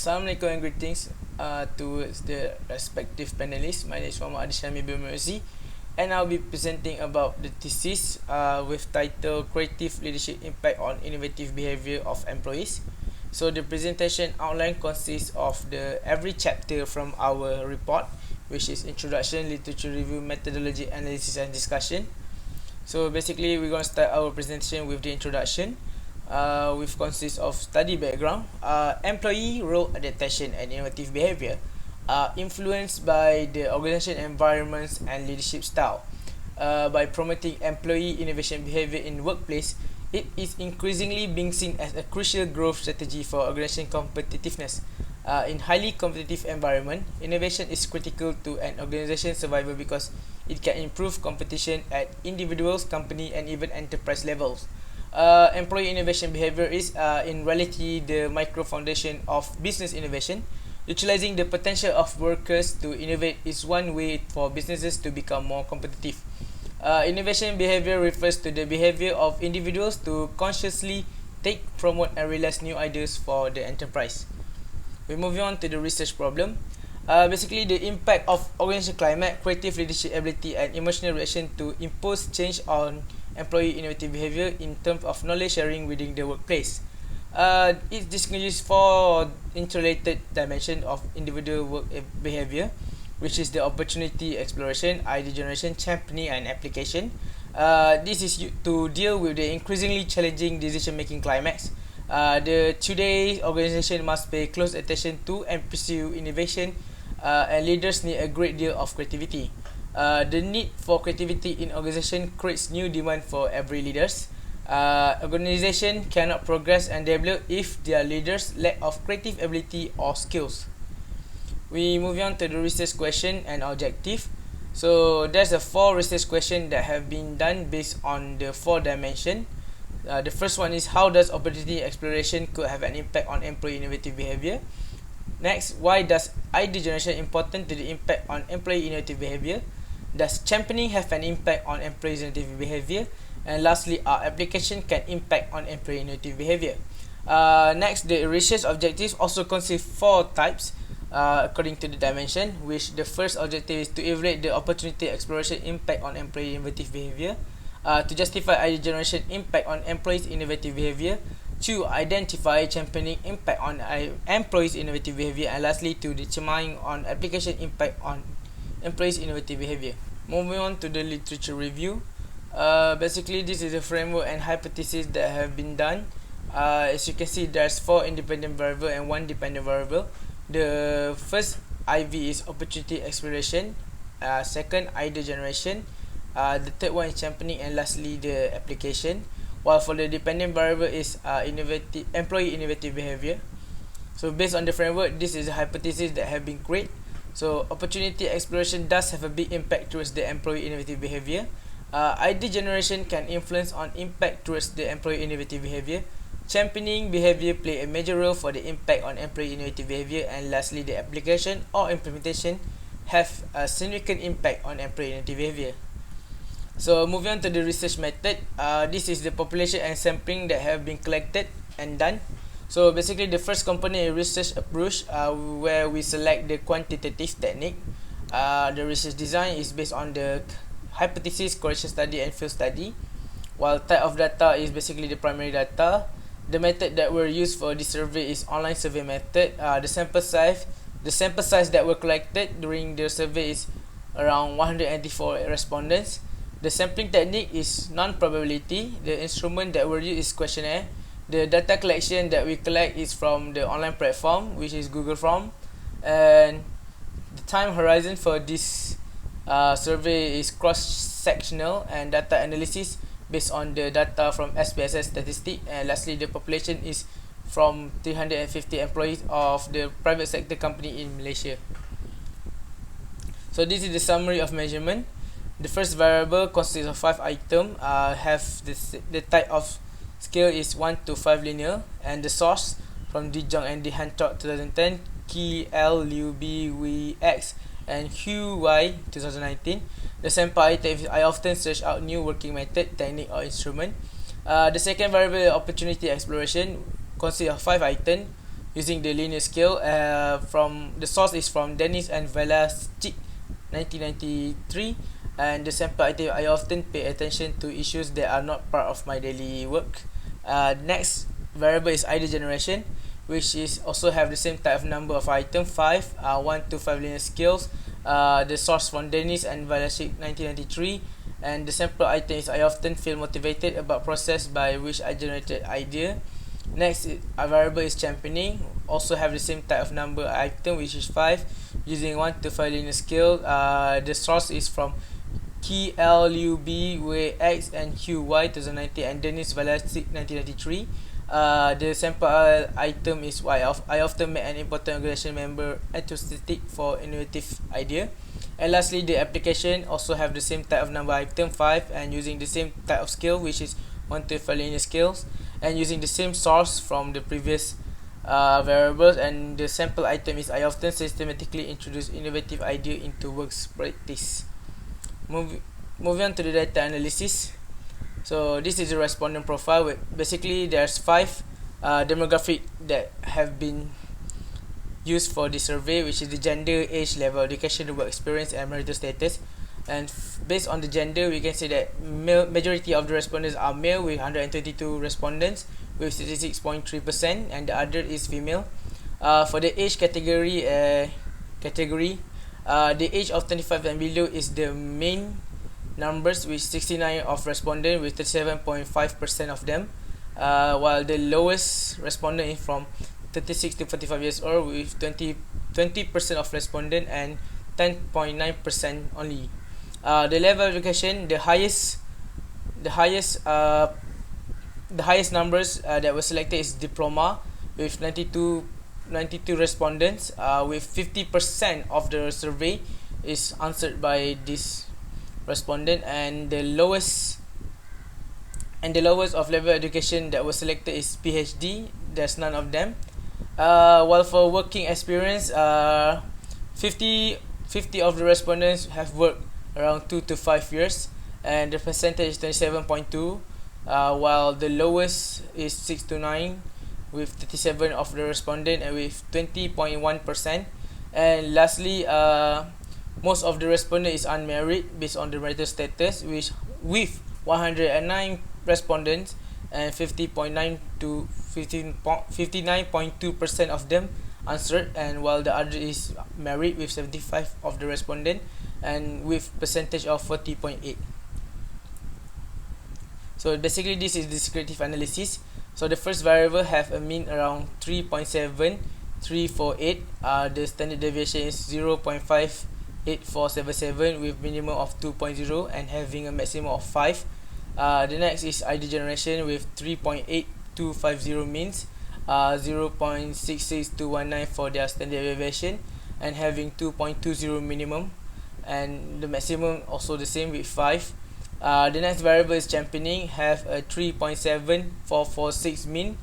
Assalamualaikum and greetings to the respective panelists. My name is Mohd Syahmi, and I'll be presenting about the thesis with title Creative Leadership Impact on Innovative Behaviour of Employees. So the presentation outline consists of every chapter from our report, which is Introduction, Literature Review, Methodology, Analysis and Discussion. So basically we're going to start our presentation with the introduction. Which consists of study background, employee role adaptation and innovative behavior are influenced by the organization environments and leadership style. By promoting employee innovation behavior in the workplace, it is increasingly being seen as a crucial growth strategy for organization competitiveness. In highly competitive environment, innovation is critical to an organization survival because it can improve competition at individuals, company, and even enterprise levels. Employee innovation behavior is in reality the micro foundation of business innovation. Utilizing the potential of workers to innovate is one way for businesses to become more competitive. Innovation behavior refers to the behavior of individuals to consciously take, promote, and realize new ideas for the enterprise. We're moving on to the research problem. Basically, the impact of organizational climate, creative leadership ability, and emotional reaction to impose change on employee innovative behavior in terms of knowledge sharing within the workplace. It distinguishes four interrelated dimensions of individual work behavior, which is the opportunity exploration, idea generation, championing, and application. This is to deal with the increasingly challenging decision-making climax. Today's organization must pay close attention to and pursue innovation, and leaders need a great deal of creativity. The need for creativity in organization creates new demand for every leaders. Organization cannot progress and develop if their leaders lack of creative ability or skills. We move on to the research question and objective. So there's four research questions that have been done based on the four dimensions. The first one is how does opportunity exploration could have an impact on employee innovative behavior. Next, why does idea generation important to the impact on employee innovative behavior? Does championing have an impact on employee innovative behavior? And lastly, our application can impact on employee innovative behavior. Next, the research objectives also consist four types according to the dimension, which the first objective is to evaluate the opportunity exploration impact on employee innovative behavior, to justify idea generation impact on employees innovative behavior, to identify championing impact on employees innovative behavior, and lastly to determine on application impact on employees innovative behavior. Moving on to the literature review. Basically this is a framework and hypothesis that have been done. As you can see, there's four independent variable and one dependent variable. The first IV is opportunity exploration, second idea generation, the third one is championing, and lastly the application. While for the dependent variable is employee innovative behavior. So based on the framework, this is a hypothesis that have been created. So opportunity exploration does have a big impact towards the employee innovative behavior. Idea generation can influence on impact towards the employee innovative behavior. Championing behavior play a major role for the impact on employee innovative behavior, and lastly the application or implementation have a significant impact on employee innovative behavior. So moving on to the research method, this is the population and sampling that have been collected and done. So basically the first component is research approach, where we select the quantitative technique. The research design is based on the hypothesis, correlation study, and field study, while type of data is basically the primary data. The method that were used for this survey is online survey method. The sample size that were collected during the survey is around 184 respondents. The sampling technique is non-probability. The instrument that were used is questionnaire. The data collection that we collect is from the online platform, which is Google Form, and the time horizon for this survey is cross-sectional and data analysis based on the data from SPSS statistic. And lastly, the population is from 350 employees of the private sector company in Malaysia. So this is the summary of measurement. The first variable consists of 5 items. Have the type of scale is 1 to 5 linear, and the source from De Jong and De Hancock 2010, Key L Liu B W X and Hugh Y 2019. The sample item is I often search out new working method, technique, or instrument. The second variable, opportunity exploration, consists of 5 items. using the linear scale. From the source is from Dennis and Velasquez 1993, and the sample item, I often pay attention to issues that are not part of my daily work. Next variable is ID generation, which is also have the same type of number of item 5, 1 to 5 linear scales. The source from Dennis and Velasquez 1993, and the sample item is I often feel motivated about process by which I generated idea. Next, a variable is championing, also have the same type of number item, which is 5, using 1 to 5 linear scale. The source is from KLUBWX and QY 2019 and Dennis Velasquez 1993. The sample item is why I often make an important organization member enthusiastic for innovative idea. And lastly, the application also have the same type of number item 5 and using the same type of scale, which is 1 to 5 linear scales, and using the same source from the previous variables. And the sample item is I often systematically introduce innovative idea into works practice. Moving on to the data analysis. So this is a respondent profile. Basically, there's 5 demographic that have been used for the survey, which is the gender, age, level of education, work experience, and marital status. And based on the gender, we can say that majority of the respondents are male with 122 respondents with 66.3%, and the other is female. For the age category, the age of 25 and below is the main numbers with 69 of respondent with 37.5% of them, while the lowest respondent is from 36 to 45 years old with 20% of respondent and 10.9% only. The level of education, the highest numbers that were selected is diploma with 92 respondents, with 50% of the survey is answered by this respondent, and the lowest of level education that was selected is PhD. There's none of them. While for working experience, 50 of the respondents have worked around 2 to 5 years, and the percentage is 27.2, while the lowest is 6 to 9 with 37 of the respondent and with 20.1%. And lastly, most of the respondent is unmarried based on the marital status, which with 109 respondents and 59.2% of them answered, and while the other is married with 75 of the respondent and with percentage of 40.8. So basically this is descriptive analysis. So the first variable have a mean around 3.7348. The standard deviation is 0.58477 with minimum of 2.0 and having a maximum of 5. The next is ID generation with 3.8250 means, 0.66219 for their standard deviation and having 2.20 minimum, and the maximum also the same with 5. The next variable is championing, have a 3.7446 mean,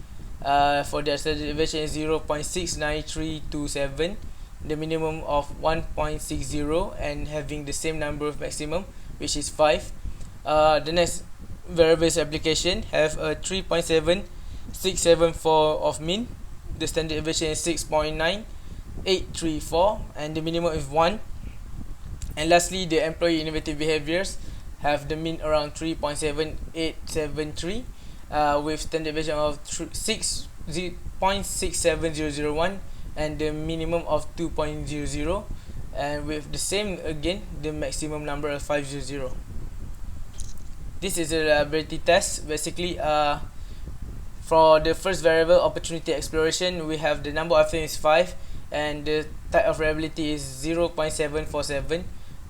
for their standard deviation is 0.69327, the minimum of 1.60 and having the same number of maximum, which is 5. The next variable is application, have a 3.7674 of mean, the standard deviation is 6.9834 and the minimum is 1. And lastly, the employee innovative behaviors have the mean around 3.7873, with standard deviation of 6.67001 and the minimum of 2.00, and with the same again the maximum number of 500. This is a reliability test. Basically, for the first variable, opportunity exploration, we have the number of items is 5 and the type of reliability is 0.747.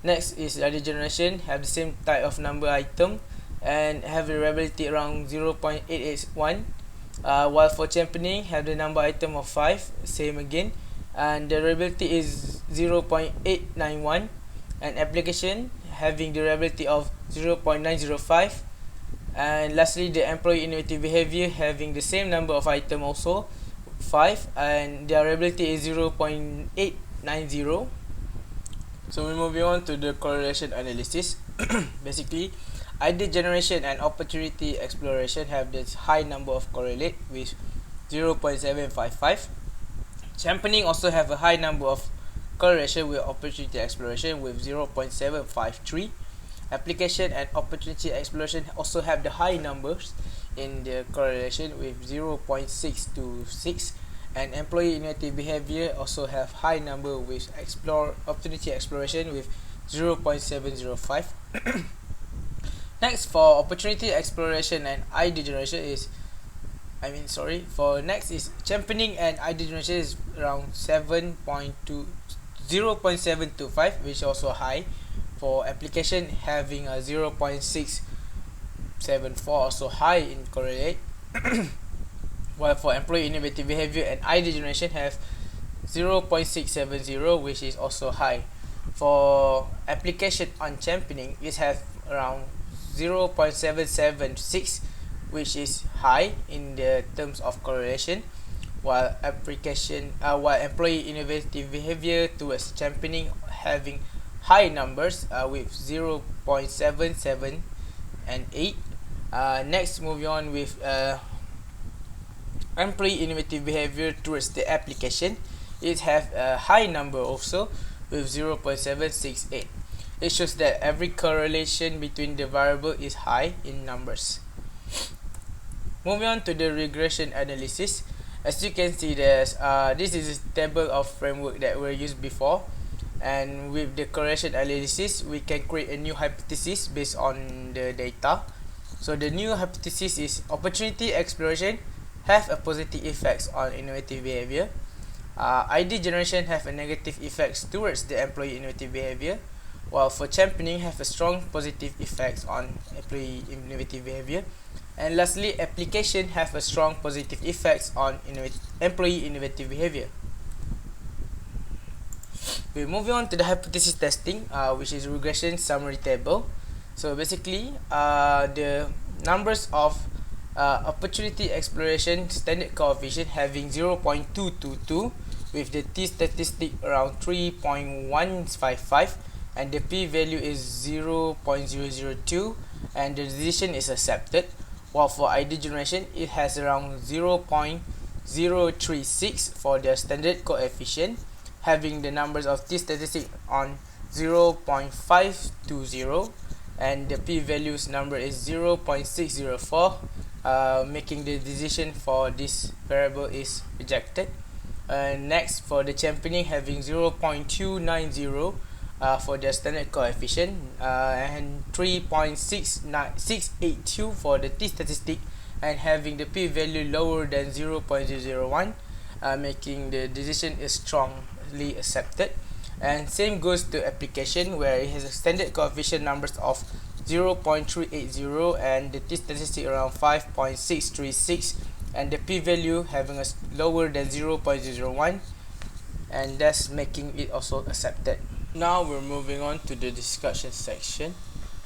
Next is ID generation, have the same type of number item and have the reliability around 0.881. While for championing, have the number item of 5, same again, and the reliability is 0.891. And application, having the reliability of 0.905. And lastly, the employee innovative behavior, having the same number of item also 5 and their reliability is 0.890. So we're moving on to the correlation analysis. Basically, ID generation and opportunity exploration have this high number of correlate with 0.755. Championing also have a high number of correlation with opportunity exploration with 0.753. Application and opportunity exploration also have the high numbers in the correlation with 0.626, and employee innovative behavior also have high number with opportunity exploration with 0.705. Next, for opportunity exploration and ID generation is next is championing and ID generation is around 0.725, which is also high. For application having a 0.674, also high in correlate. While for employee innovative behavior and ID generation have 0.670, which is also high. For application on championing, it has around 0.776, which is high in the terms of correlation, while employee innovative behavior towards championing having high numbers with 0.77 and 8. Next, moving on with employee innovative behavior towards the application, it have a high number also with 0.768. It shows that every correlation between the variable is high in numbers. Moving on to the regression analysis, as you can see, this is a table of framework that were used before, and with the correlation analysis we can create a new hypothesis based on the data. So the new hypothesis is opportunity exploration have a positive effects on innovative behavior. ID generation have a negative effects towards the employee innovative behavior, while for championing have a strong positive effects on employee innovative behavior. And lastly, application have a strong positive effects on employee innovative behavior. We're moving on to the hypothesis testing, which is regression summary table. So basically, the numbers of opportunity exploration standard coefficient having 0.222 with the t-statistic around 3.155, and the p-value is 0.002, and the decision is accepted. While for ID generation, it has around 0.036 for the standard coefficient, having the numbers of t-statistic on 0.520, and the p-values number is 0.604, making the decision for this variable is rejected. Next, for the championing having 0.290 for the standard coefficient, and 3.682 for the t-statistic, and having the p-value lower than 0.001, making the decision is strongly accepted. And same goes to application, where it has a standard coefficient numbers of 0.380 and the t-statistic around 5.636, and the p-value having a lower than 0.001, and thus making it also accepted. Now we're moving on to the discussion section,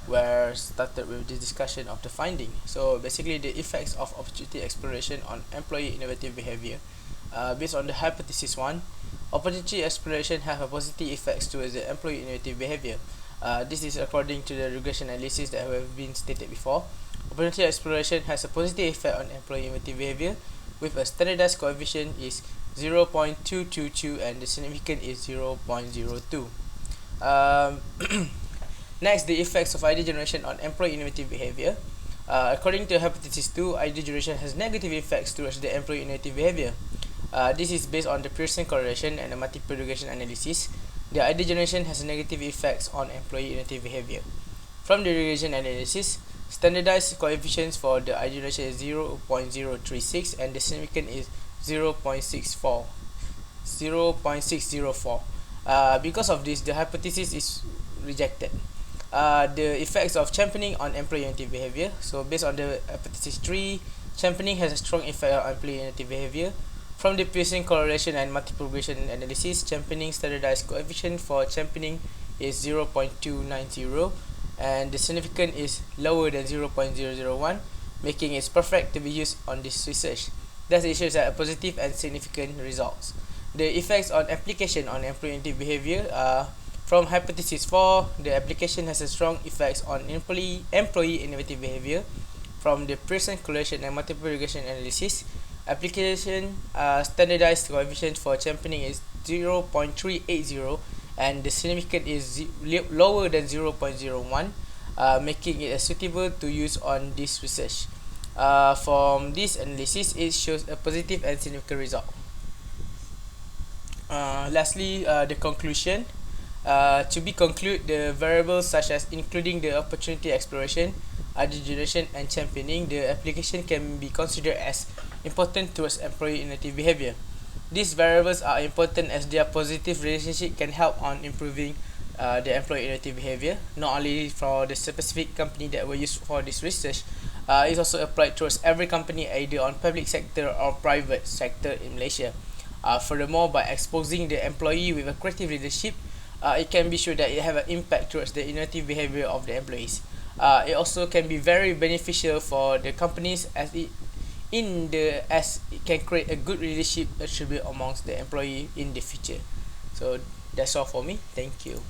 where started with the discussion of the finding. So basically, the effects of opportunity exploration on employee innovative behavior. Based on the hypothesis 1, opportunity exploration have a positive effects towards the employee innovative behavior. This is according to the regression analysis that have been stated before. Opportunity exploration has a positive effect on employee innovative behavior with a standardized coefficient is 0.222 and the significant is 0.02. Next, the effects of ID generation on employee innovative behavior. According to hypothesis 2, ID generation has negative effects towards the employee innovative behavior. This is based on the Pearson correlation and the multiple regression analysis. The ID generation has negative effects on employee innovative behavior. From the regression analysis, standardized coefficients for the ID generation is 0.036 and the significant is 0.604. Because of this, the hypothesis is rejected. The effects of championing on employee innovative behavior. So based on the hypothesis 3, championing has a strong effect on employee innovative behavior. From the Pearson correlation and multiple regression analysis, championing standardized coefficient for championing is 0.290 and the significant is lower than 0.001, making it perfect to be used on this research. Thus, it shows that a positive and significant results. The effects on application on employee innovative behavior. From hypothesis 4, the application has a strong effects on employee innovative behavior. From the Pearson correlation and multiple regression analysis, Application standardized coefficient for championing is 0.380, and the significance is lower than 0.01, making it suitable to use on this research. From this analysis, it shows a positive and significant result. Lastly, the conclusion. To be conclude, the variables such as including the opportunity exploration, idea generation, and championing, the application can be considered as important towards employee innovative behavior. These variables are important as their positive relationship can help on improving the employee innovative behavior, not only for the specific company that were used for this research. It's also applied towards every company, either on public sector or private sector in Malaysia. Furthermore, by exposing the employee with a creative leadership, it can be sure that it have an impact towards the innovative behavior of the employees. It also can be very beneficial for the companies as it can create a good leadership attribute amongst the employee in the future. So that's all for me. Thank you.